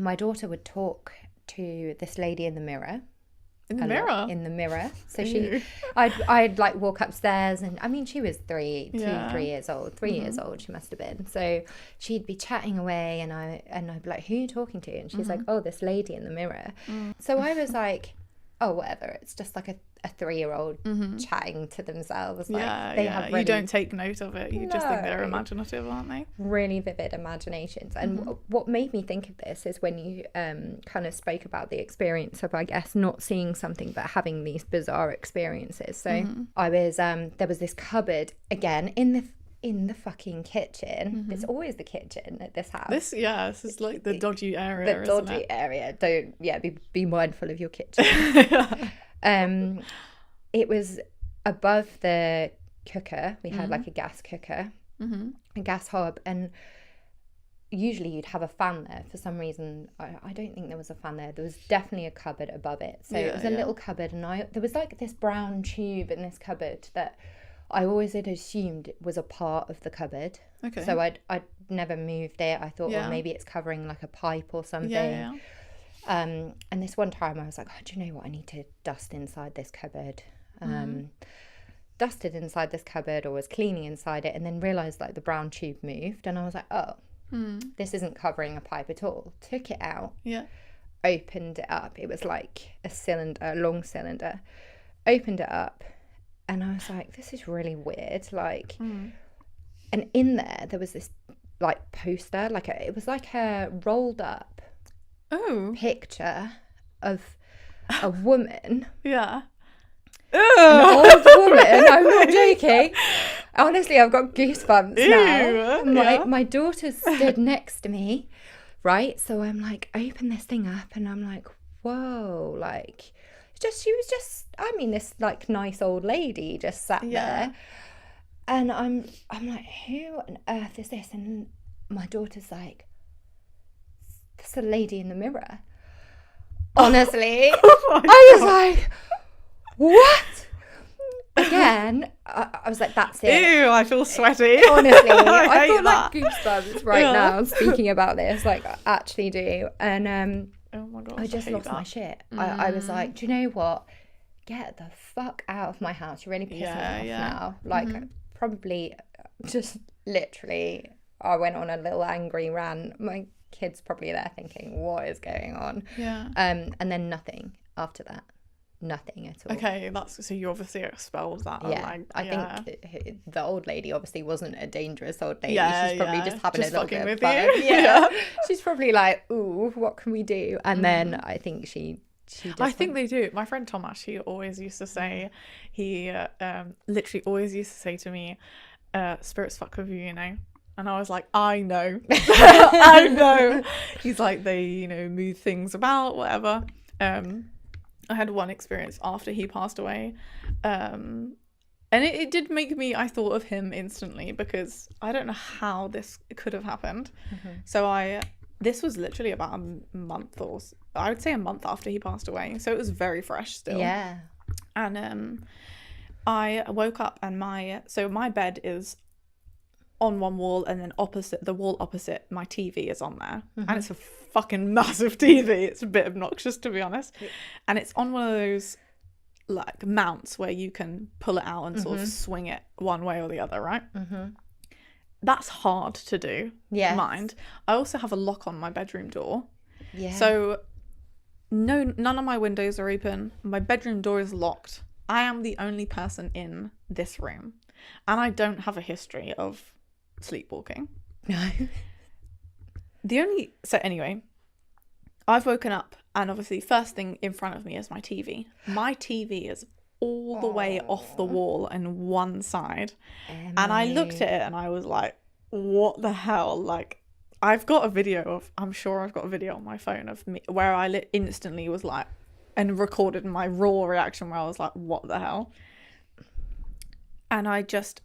My daughter would talk to this lady in the mirror. In the mirror? In the mirror. So Ew. I'd like walk upstairs, and I mean, she was 3 Yeah. 3 years old, 3 years old she must have been. So she'd be chatting away, and I'd be like, who are you talking to? And she's like, oh, this lady in the mirror. So I was like, oh, whatever, it's just like a 3-year-old chatting to themselves. Like, they have really, you don't take note of it. You just think they're No. imaginative, aren't they? really vivid imaginations. And what made me think of this is when you kind of spoke about the experience of, I guess, not seeing something but having these bizarre experiences. So I was there was this cupboard again in the fucking kitchen. It's always the kitchen at this house. This is like the dodgy area. The dodgy area. Don't be mindful of your kitchen. It was above the cooker. We had like a gas cooker, a gas hob, and usually you'd have a fan there. For some reason, I don't think there was a fan there. There was definitely a cupboard above it. So it was a little cupboard, and there was like this brown tube in this cupboard that I always had assumed was a part of the cupboard. Okay. So I'd never moved it. I thought, well, maybe it's covering like a pipe or something. Yeah. And this one time I was like, oh, do you know what? I need to dust inside this cupboard. Dusted inside this cupboard, or was cleaning inside it, and then realised like the brown tube moved, and I was like, oh, this isn't covering a pipe at all. Took it out. Yeah. Opened it up. It was like a long cylinder. Opened it up, and I was like, this is really weird. Like, and in there was this like poster, like it was like a rolled up picture of a woman. Yeah. An old woman. I'm not joking. Honestly, I've got goosebumps now. My daughter stood next to me, right? So I'm like, open this thing up, and I'm like, whoa, like, she was just, I mean, this like nice old lady just sat there, and I'm like, who on earth is this? And my daughter's like, that's a lady in the mirror. Honestly, I was like, what? Again, I was like, that's it. Ew, I feel sweaty. Honestly, I I feel hate like that. goosebumps right now speaking about this. Like, I actually do. And Oh my gosh, I just hate lost that. my shit. I was like, do you know what? Get the fuck out of my house. You're really pissing me off now. Like, probably just literally, I went on a little angry rant. My kid's probably there thinking, what is going on? Yeah. And then nothing after that. Nothing at all. Okay, so you obviously expelled that. Yeah, Like, I think the old lady obviously wasn't a dangerous old lady. Yeah, she's probably just having just a little fucking bit of with fun. you. Yeah. She's probably like, ooh, what can we do? And then I think she just I think they do. My friend Thomas, he always used to say, he literally always used to say to me, spirits fuck with you, you know. And I was like, I know. I know. He's like, they, you know, move things about, whatever. I had one experience after he passed away. And it did make me, I thought of him instantly, because I don't know how this could have happened. So this was literally about a month, or I would say a month after he passed away. So it was very fresh still. Yeah. And I woke up, and my bed is on one wall, and then the wall opposite my TV is on there. And it's a fucking massive TV. It's a bit obnoxious, to be honest. And it's on one of those like mounts where you can pull it out and sort of swing it one way or the other, right? That's hard to do. Yes. Mind. I also have a lock on my bedroom door. Yeah. So none of my windows are open. My bedroom door is locked. I am the only person in this room. And I don't have a history of sleepwalking. No. So anyway, I've woken up, and obviously first thing in front of me is my TV. My TV is all the way off the wall on one side. And I looked at it and I was like, what the hell? Like, I'm sure I've got a video on my phone of me where I instantly was like, and recorded my raw reaction where I was like, what the hell? And I just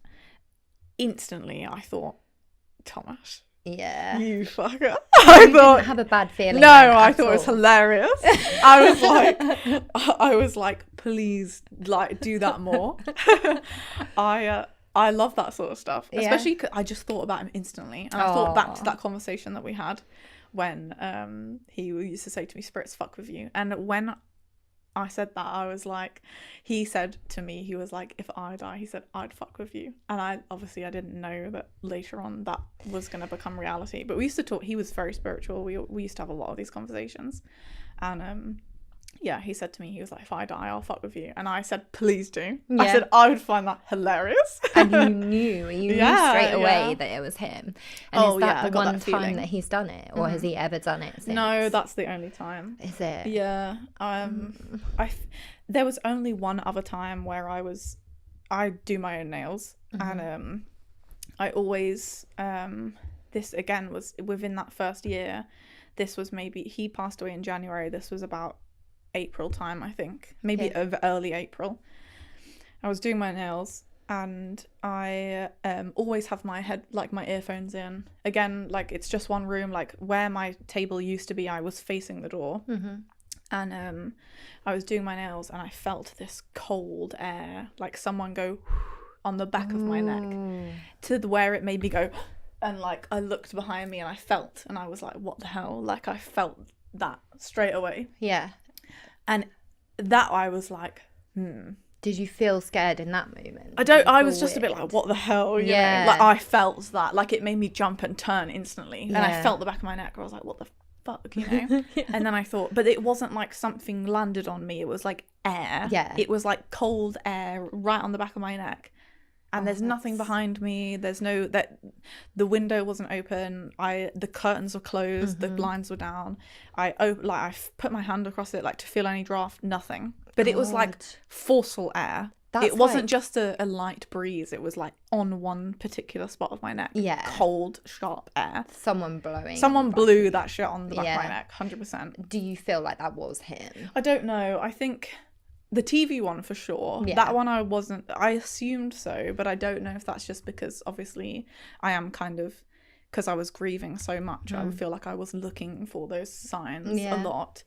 instantly, I thought, Thomas, Yeah. you fucker. I didn't have a bad feeling. No, I thought it was all. hilarious. I was like, please, like, do that more. I love that sort of stuff, especially 'cause I just thought about him instantly, and I thought back to that conversation that we had when he used to say to me, spirits fuck with you. And when I said that, I was like, he said to me, he was like, if I die, he said, I'd fuck with you. And I didn't know that later on that was going to become reality. But we used to talk, he was very spiritual. We used to have a lot of these conversations. And yeah, he said to me, he was like, if I die, I'll fuck with you. And I said, please do. Yeah. I said, I would find that hilarious. And you knew straight away that it was him. And is that the one time that he's done it? Or has he ever done it since? No, that's the only time. Is it? Yeah. There was only one other time where I do my own nails. And I always, this again was within that first year. This was maybe, he passed away in January. This was about April time, I think, maybe early April. I was doing my nails, and I always have my earphones in. Again, like, it's just one room, like where my table used to be, I was facing the door. And I was doing my nails, and I felt this cold air, like someone go on the back of my neck, to where it made me go, and like I looked behind me and I felt, and I was like, what the hell? Like, I felt that straight away. Yeah. And that I was like, Did you feel scared in that moment? I was just a bit like, what the hell? You know? Like, I felt that. Like, it made me jump and turn instantly. And I felt the back of my neck. I was like, what the fuck, you know? And then I thought, but it wasn't like something landed on me. It was like air. Yeah. It was like cold air right on the back of my neck. And there's nothing behind me. There's no, the window wasn't open. The curtains were closed. The blinds were down. I put my hand across it, like, to feel any draft. Nothing. But it was like forceful air. It wasn't just a light breeze. It was like on one particular spot of my neck. Yeah. Cold, sharp air. Someone blew that shit on the back of my neck. 100%. Do you feel like that was him? I don't know. I think the TV one for sure. Yeah. That one I assumed so, but I don't know if that's just because obviously I am kind of, because I was grieving so much, I would feel like I was looking for those signs a lot.